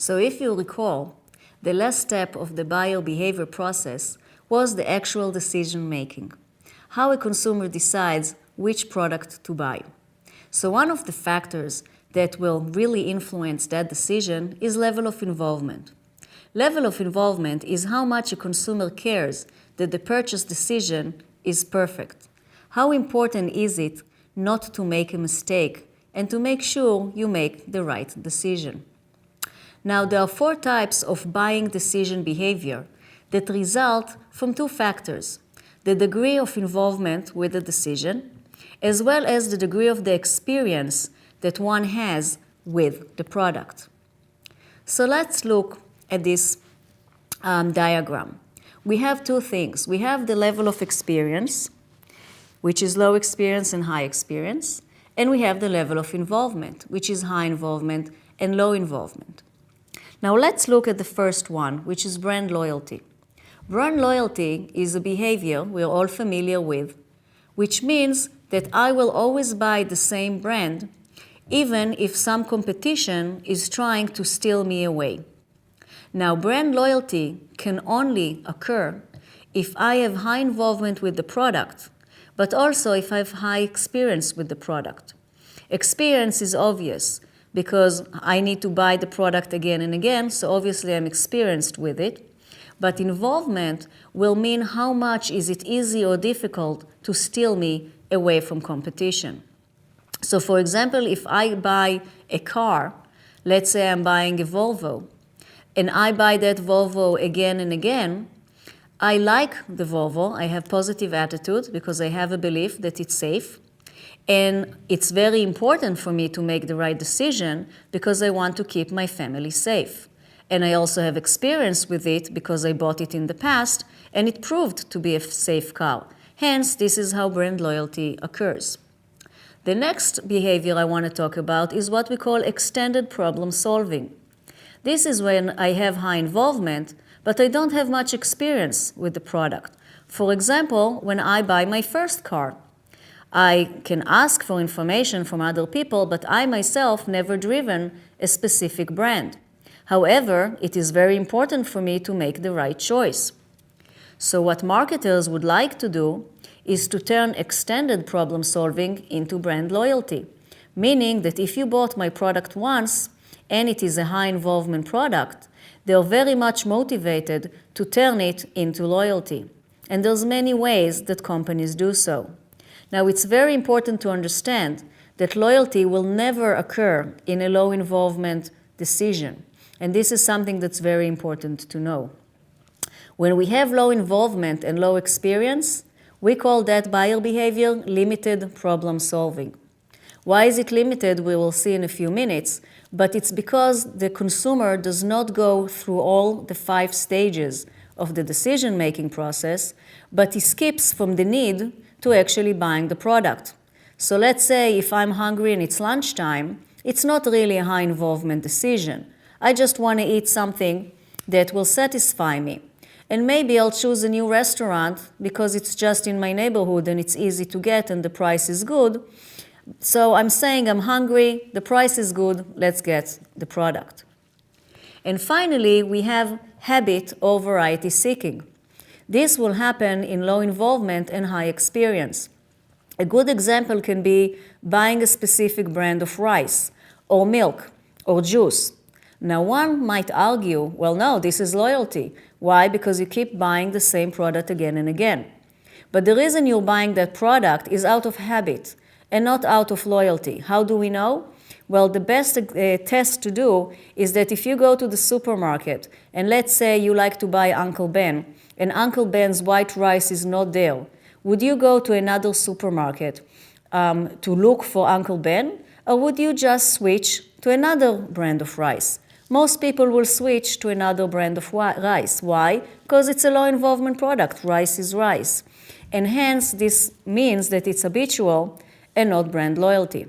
So if you recall, the last step of the buyer behavior process was the actual decision making, how a consumer decides which product to buy. So one of the factors that will really influence that decision is level of involvement. Level of involvement is how much a consumer cares that the purchase decision is perfect. How important is it not to make a mistake and to make sure you make the right decision? Now, there are 4 types of buying decision behavior that result from 2 factors: the degree of involvement with the decision, as well as the degree of the experience that one has with the product. So let's look at this diagram. We have 2 things. We have the level of experience, which is low experience and high experience, and we have the level of involvement, which is high involvement and low involvement. Now let's look at the first one, which is brand loyalty. Brand loyalty is a behavior we're all familiar with, which means that I will always buy the same brand, even if some competition is trying to steal me away. Now, brand loyalty can only occur if I have high involvement with the product, but also if I have high experience with the product. Experience is obvious because I need to buy the product again and again, so obviously I'm experienced with it. But involvement will mean how much is it easy or difficult to steal me away from competition. So for example, if I buy a car, let's say I'm buying a Volvo, and I buy that Volvo again and again, I like the Volvo, I have positive attitude because I have a belief that it's safe, and it's very important for me to make the right decision because I want to keep my family safe. And I also have experience with it because I bought it in the past and it proved to be a safe car. Hence, this is how brand loyalty occurs. The next behavior I want to talk about is what we call extended problem solving. This is when I have high involvement, but I don't have much experience with the product. For example, when I buy my first car, I can ask for information from other people, but I myself never driven a specific brand. However, it is very important for me to make the right choice. So what marketers would like to do is to turn extended problem solving into brand loyalty, meaning that if you bought my product once and it is a high involvement product, they're very much motivated to turn it into loyalty. And there's many ways that companies do so. Now, it's very important to understand that loyalty will never occur in a low involvement decision. And this is something that's very important to know. When we have low involvement and low experience, we call that buyer behavior limited problem solving. Why is it limited? We will see in a few minutes, but it's because the consumer does not go through all the 5 stages of the decision-making process, but he skips from the need to actually buying the product. So let's say if I'm hungry and it's lunchtime, it's not really a high involvement decision. I just want to eat something that will satisfy me. And maybe I'll choose a new restaurant because it's just in my neighborhood and it's easy to get and the price is good. So I'm saying I'm hungry, the price is good, let's get the product. And finally, we have habit or variety seeking. This will happen in low involvement and high experience. A good example can be buying a specific brand of rice or milk or juice. Now, one might argue, well, no, this is loyalty. Why? Because you keep buying the same product again and again. But the reason you're buying that product is out of habit and not out of loyalty. How do we know? Well, the best test to do is that if you go to the supermarket and let's say you like to buy Uncle Ben and Uncle Ben's white rice is not there, would you go to another supermarket to look for Uncle Ben, or would you just switch to another brand of rice? Most people will switch to another brand of rice. Why? Because it's a low involvement product. Rice is rice. And hence, this means that it's habitual and not brand loyalty.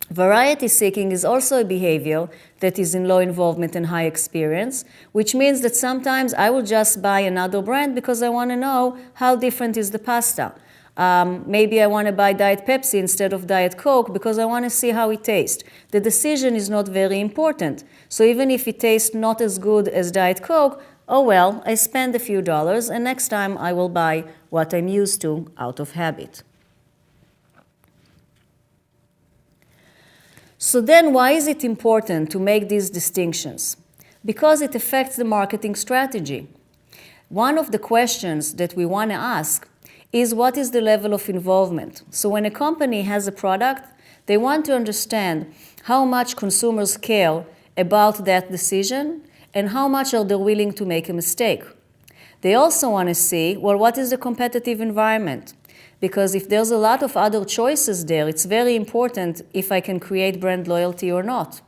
Variety seeking is also a behavior that is in low involvement and high experience, which means that sometimes I will just buy another brand because I want to know how different is the pasta. Maybe I want to buy Diet Pepsi instead of Diet Coke because I want to see how it tastes. The decision is not very important. So even if it tastes not as good as Diet Coke, oh well, I spend a few dollars and next time I will buy what I'm used to out of habit. So then why is it important to make these distinctions? Because it affects the marketing strategy. One of the questions that we want to ask is what is the level of involvement? So when a company has a product, they want to understand how much consumers care about that decision and how much are they willing to make a mistake. They also want to see, well, what is the competitive environment? Because if there's a lot of other choices there, it's very important if I can create brand loyalty or not.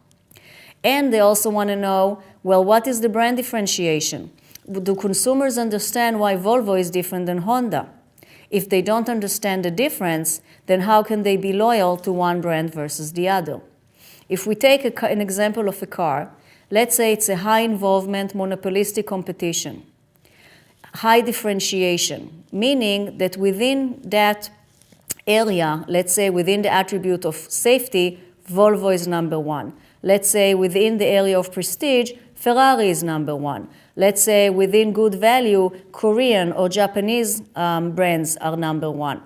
And they also want to know, well, what is the brand differentiation? Do consumers understand why Volvo is different than Honda? If they don't understand the difference, then how can they be loyal to one brand versus the other? If we take an example of a car, let's say it's a high involvement monopolistic competition, high differentiation, meaning that within that area, let's say within the attribute of safety, Volvo is number one. Let's say within the area of prestige, Ferrari is number one. Let's say within good value, Korean or Japanese brands are number one.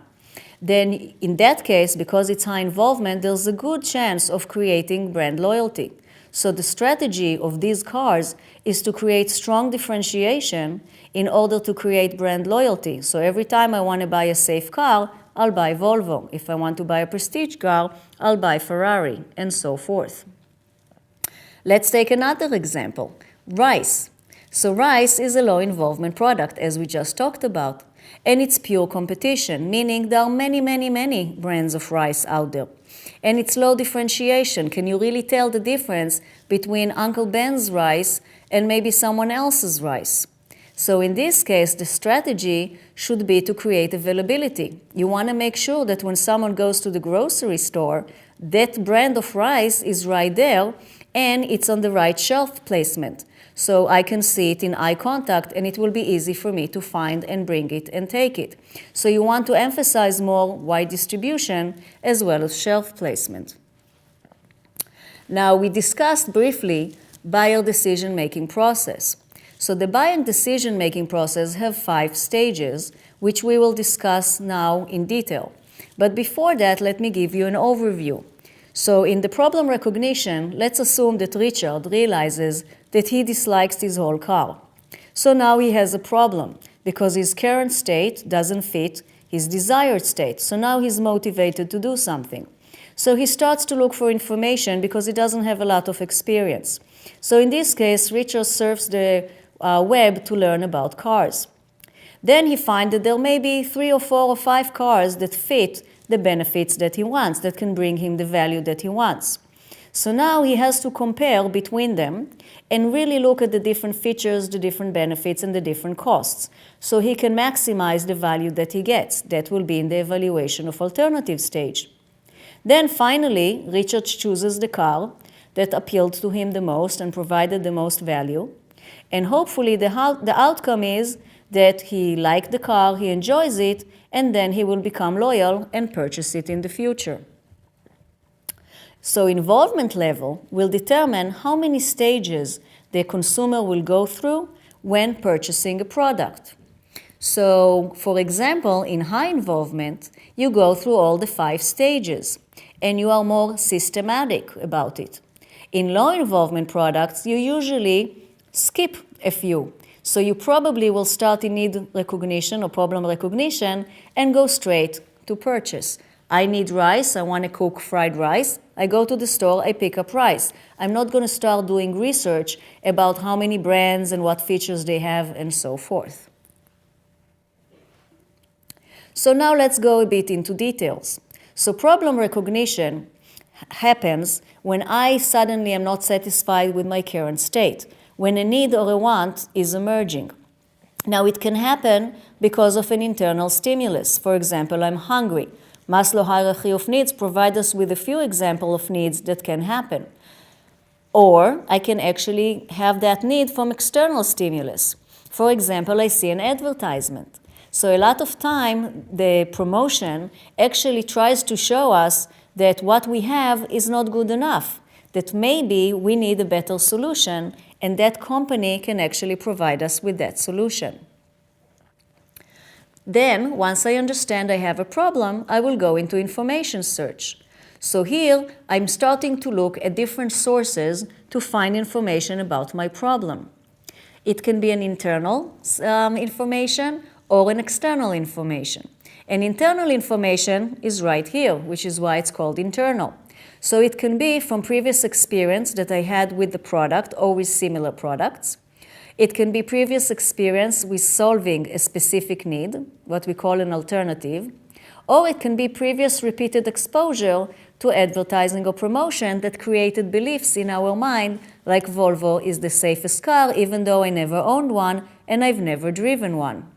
Then in that case, because it's high involvement, there's a good chance of creating brand loyalty. So the strategy of these cars is to create strong differentiation in order to create brand loyalty. So every time I want to buy a safe car, I'll buy Volvo. If I want to buy a prestige car, I'll buy Ferrari, and so forth. Let's take another example, rice. So rice is a low-involvement product, as we just talked about, and it's pure competition, meaning there are many, many, many brands of rice out there. And it's low differentiation. Can you really tell the difference between Uncle Ben's rice and maybe someone else's rice? So in this case, the strategy should be to create availability. You want to make sure that when someone goes to the grocery store, that brand of rice is right there and it's on the right shelf placement. So I can see it in eye contact and it will be easy for me to find and bring it and take it. So you want to emphasize more wide distribution as well as shelf placement. Now we discussed briefly buyer decision-making process. So the buyer decision-making process have 5 stages, which we will discuss now in detail. But before that, let me give you an overview. So in the problem recognition, let's assume that Richard realizes that he dislikes his whole car. So now he has a problem because his current state doesn't fit his desired state. So now he's motivated to do something. So he starts to look for information because he doesn't have a lot of experience. So in this case, Richard surfs the web to learn about cars. Then he finds that there may be 3 or 4 or 5 cars that fit the benefits that he wants, that can bring him the value that he wants. So now he has to compare between them and really look at the different features, the different benefits, and the different costs. So he can maximize the value that he gets. That will be in the evaluation of alternative stage. Then finally, Richard chooses the car that appealed to him the most and provided the most value. And hopefully the outcome is that he liked the car, he enjoys it, and then he will become loyal and purchase it in the future. So involvement level will determine how many stages the consumer will go through when purchasing a product. So, for example, in high involvement, you go through all the 5 stages, and you are more systematic about it. In low involvement products, you usually skip a few. So you probably will start in need recognition or problem recognition and go straight to purchase. I need rice, I want to cook fried rice. I go to the store, I pick up rice. I'm not going to start doing research about how many brands and what features they have and so forth. So now let's go a bit into details. So problem recognition happens when I suddenly am not satisfied with my current state, when a need or a want is emerging. Now it can happen because of an internal stimulus. For example, I'm hungry. Maslow hierarchy of needs provides us with a few examples of needs that can happen. Or I can actually have that need from external stimulus. For example, I see an advertisement. So a lot of time, the promotion actually tries to show us that what we have is not good enough, that maybe we need a better solution, and that company can actually provide us with that solution. Then, once I understand I have a problem, I will go into information search. So here, I'm starting to look at different sources to find information about my problem. It can be an internal information or an external information. And internal information is right here, which is why it's called internal. So it can be from previous experience that I had with the product or with similar products. It can be previous experience with solving a specific need, what we call an alternative. Or it can be previous repeated exposure to advertising or promotion that created beliefs in our mind, like Volvo is the safest car, even though I never owned one and I've never driven one.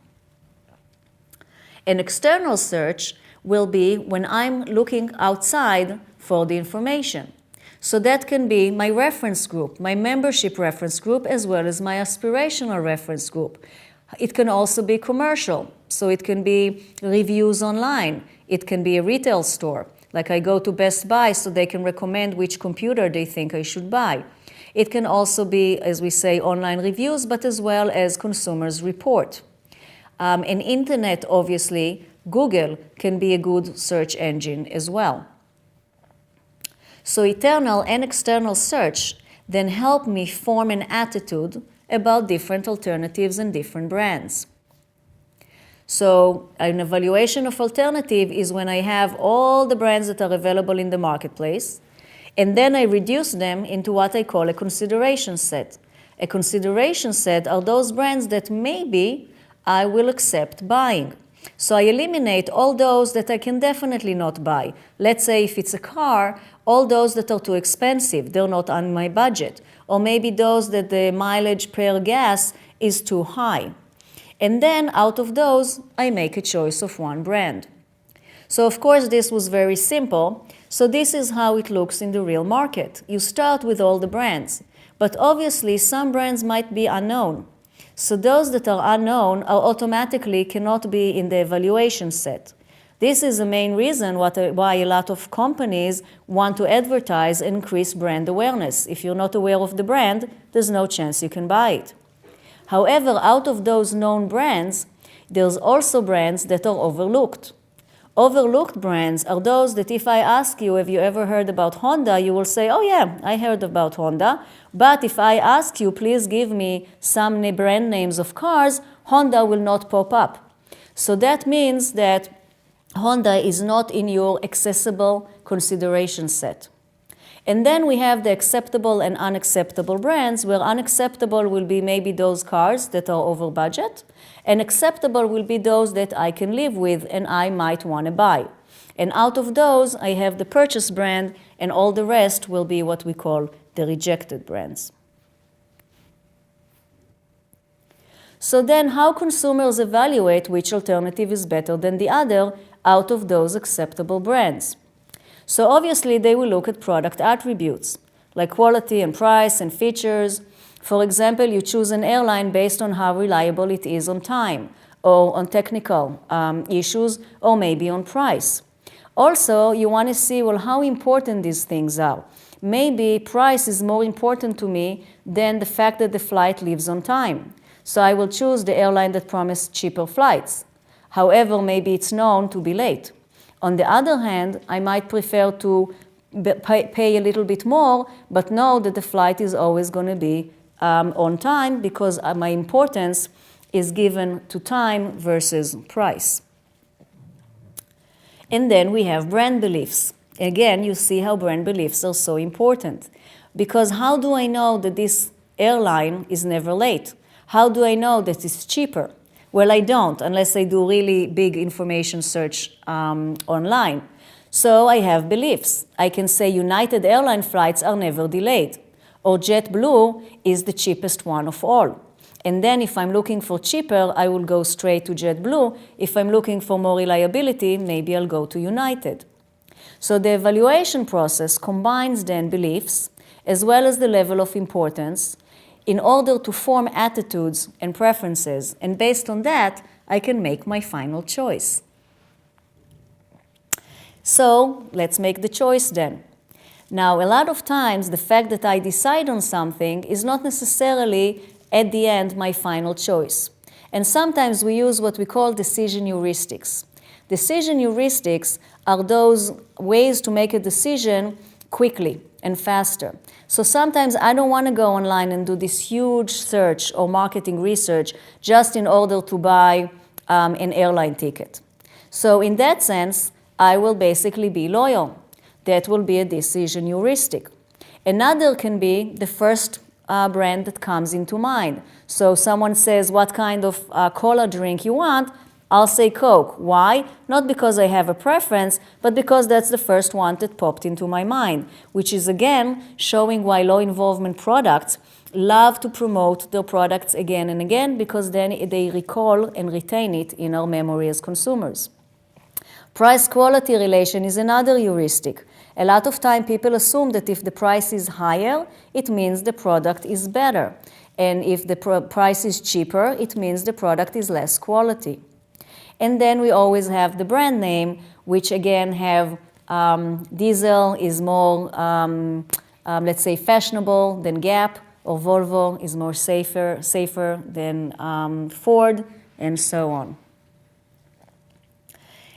An external search will be when I'm looking outside for the information. So that can be my reference group, my membership reference group, as well as my aspirational reference group. It can also be commercial. So it can be reviews online. It can be a retail store. Like I go to Best Buy so they can recommend which computer they think I should buy. It can also be, as we say, online reviews, but as well as consumers report. And internet, obviously, Google can be a good search engine as well. So internal and external search then help me form an attitude about different alternatives and different brands. So an evaluation of alternative is when I have all the brands that are available in the marketplace, and then I reduce them into what I call a consideration set. A consideration set are those brands that maybe I will accept buying. So I eliminate all those that I can definitely not buy. Let's say if it's a car, all those that are too expensive, they're not on my budget. Or maybe those that the mileage per gas is too high. And then out of those, I make a choice of one brand. So of course this was very simple. So this is how it looks in the real market. You start with all the brands. But obviously some brands might be unknown. So those that are unknown are automatically cannot be in the evaluation set. This is the main reason why a lot of companies want to advertise and increase brand awareness. If you're not aware of the brand, there's no chance you can buy it. However, out of those known brands, there's also brands that are overlooked. Overlooked brands are those that if I ask you, have you ever heard about Honda, you will say, oh yeah, I heard about Honda. But if I ask you, please give me some brand names of cars, Honda will not pop up. So that means that Honda is not in your accessible consideration set. And then we have the acceptable and unacceptable brands, where unacceptable will be maybe those cars that are over budget, and acceptable will be those that I can live with and I might want to buy. And out of those, I have the purchase brand, and all the rest will be what we call the rejected brands. So then how consumers evaluate which alternative is better than the other out of those acceptable brands? So obviously they will look at product attributes, like quality and price and features. For example, you choose an airline based on how reliable it is on time, or on technical issues, or maybe on price. Also, you want to see, well, how important these things are. Maybe price is more important to me than the fact that the flight leaves on time. So I will choose the airline that promised cheaper flights. However, maybe it's known to be late. On the other hand, I might prefer to pay a little bit more, but know that the flight is always going to be on time, because my importance is given to time versus price. And then we have brand beliefs. Again, you see how brand beliefs are so important. Because how do I know that this airline is never late? How do I know that it's cheaper? Well, I don't, unless I do really big information search online. So I have beliefs. I can say United Airline flights are never delayed, or JetBlue is the cheapest one of all. And then if I'm looking for cheaper, I will go straight to JetBlue. If I'm looking for more reliability, maybe I'll go to United. So the evaluation process combines then beliefs, as well as the level of importance, in order to form attitudes and preferences. And based on that, I can make my final choice. So let's make the choice then. Now, a lot of times, the fact that I decide on something is not necessarily, at the end, my final choice. And sometimes we use what we call decision heuristics. Decision heuristics are those ways to make a decision quickly and faster. So sometimes I don't want to go online and do this huge search or marketing research just in order to buy an airline ticket. So in that sense, I will basically be loyal. That will be a decision heuristic. Another can be the first brand that comes into mind. So someone says, what kind of cola drink you want? I'll say Coke. Why? Not because I have a preference, but because that's the first one that popped into my mind, which is again showing why low involvement products love to promote their products again and again, because then they recall and retain it in our memory as consumers. Price-quality relation is another heuristic. A lot of time people assume that if the price is higher, it means the product is better. And if the price is cheaper, it means the product is less quality. And then we always have the brand name, which again have Diesel is more, let's say, fashionable than Gap, or Volvo is more safer than Ford, and so on.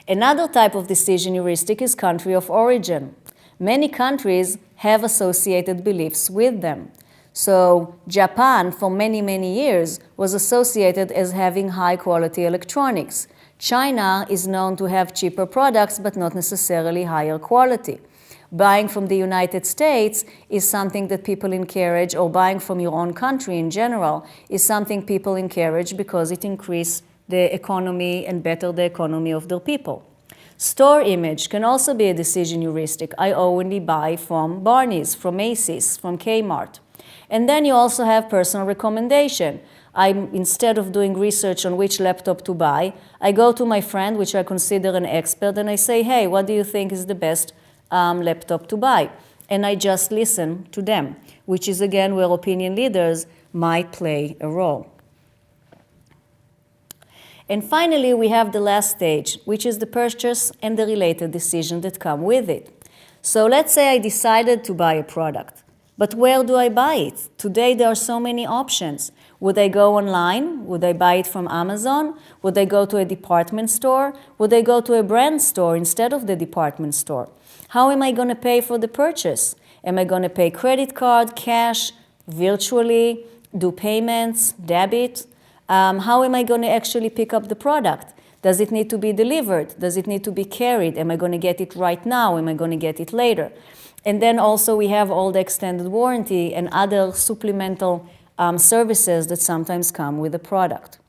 Another type of decision heuristic is country of origin. Many countries have associated beliefs with them. So Japan, for many, many years, was associated as having high-quality electronics. China is known to have cheaper products, but not necessarily higher quality. Buying from the United States is something that people encourage, or buying from your own country in general is something people encourage because it increases the economy and better the economy of their people. Store image can also be a decision heuristic. I only buy from Barney's, from Macy's, from Kmart. And then you also have personal recommendation. Instead of doing research on which laptop to buy, I go to my friend, which I consider an expert, and I say, hey, what do you think is the best laptop to buy? And I just listen to them, which is again where opinion leaders might play a role. And finally, we have the last stage, which is the purchase and the related decision that come with it. So let's say I decided to buy a product, but where do I buy it? Today, there are so many options. Would I go online? Would I buy it from Amazon? Would I go to a department store? Would I go to a brand store instead of the department store? How am I going to pay for the purchase? Am I going to pay credit card, cash, virtually, do payments, debit? How am I going to actually pick up the product? Does it need to be delivered? Does it need to be carried? Am I going to get it right now? Am I going to get it later? And then also we have all the extended warranty and other supplemental services that sometimes come with the product.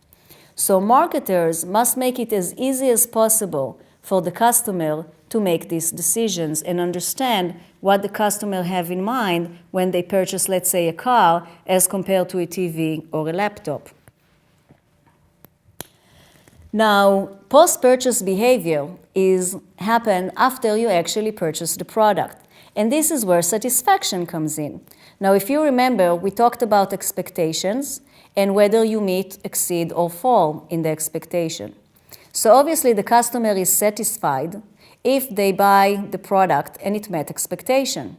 So marketers must make it as easy as possible for the customer to make these decisions and understand what the customer have in mind when they purchase, let's say, a car as compared to a TV or a laptop. Now, post-purchase behavior happen after you actually purchase the product. And this is where satisfaction comes in. Now, if you remember, we talked about expectations and whether you meet, exceed, or fall in the expectation. So obviously, the customer is satisfied if they buy the product and it met expectation.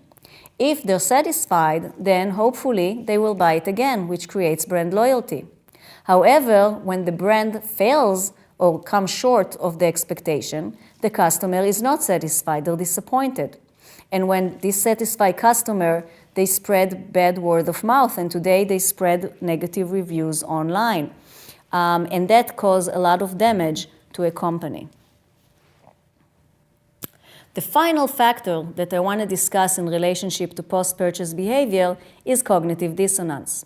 If they're satisfied, then hopefully they will buy it again, which creates brand loyalty. However, when the brand fails or comes short of the expectation, the customer is not satisfied or disappointed. And when dissatisfied customer, they spread bad word of mouth, and today they spread negative reviews online. And that causes a lot of damage to a company. The final factor that I want to discuss in relationship to post-purchase behavior is cognitive dissonance.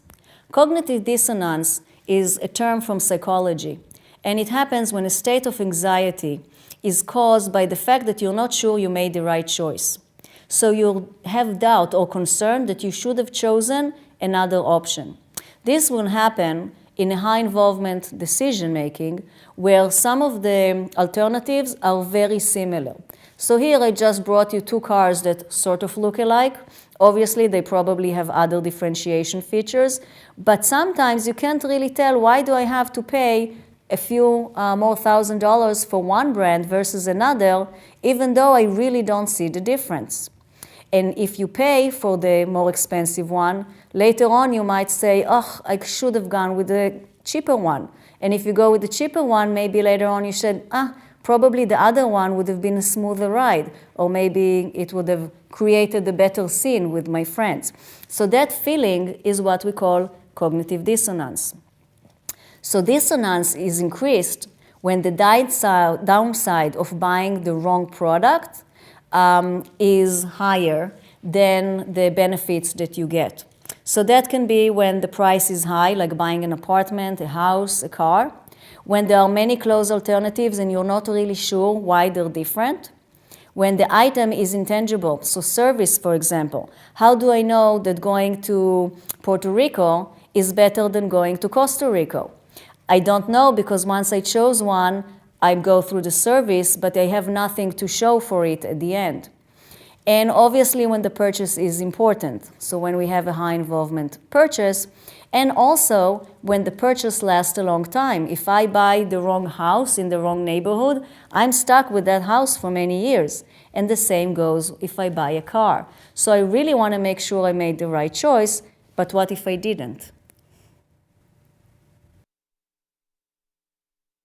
Cognitive dissonance is a term from psychology, and it happens when a state of anxiety is caused by the fact that you're not sure you made the right choice. So you have doubt or concern that you should have chosen another option. This will happen in a high involvement decision making where some of the alternatives are very similar. So here I just brought you two cars that sort of look alike. Obviously, they probably have other differentiation features, but sometimes you can't really tell, why do I have to pay a few more $1,000s for one brand versus another, even though I really don't see the difference. And if you pay for the more expensive one, later on you might say, oh, I should have gone with the cheaper one. And if you go with the cheaper one, maybe later on you said, probably the other one would have been a smoother ride, or maybe it would have created a better scene with my friends. So that feeling is what we call cognitive dissonance. So dissonance is increased when the downside of buying the wrong product is higher than the benefits that you get. So that can be when the price is high, like buying an apartment, a house, a car. When there are many close alternatives and you're not really sure why they're different. When the item is intangible, so service, for example. How do I know that going to Puerto Rico is better than going to Costa Rica? I don't know, because once I chose one, I go through the service, but I have nothing to show for it at the end. And obviously when the purchase is important, so when we have a high involvement purchase, and also when the purchase lasts a long time. If I buy the wrong house in the wrong neighborhood, I'm stuck with that house for many years. And the same goes if I buy a car. So I really want to make sure I made the right choice, but what if I didn't?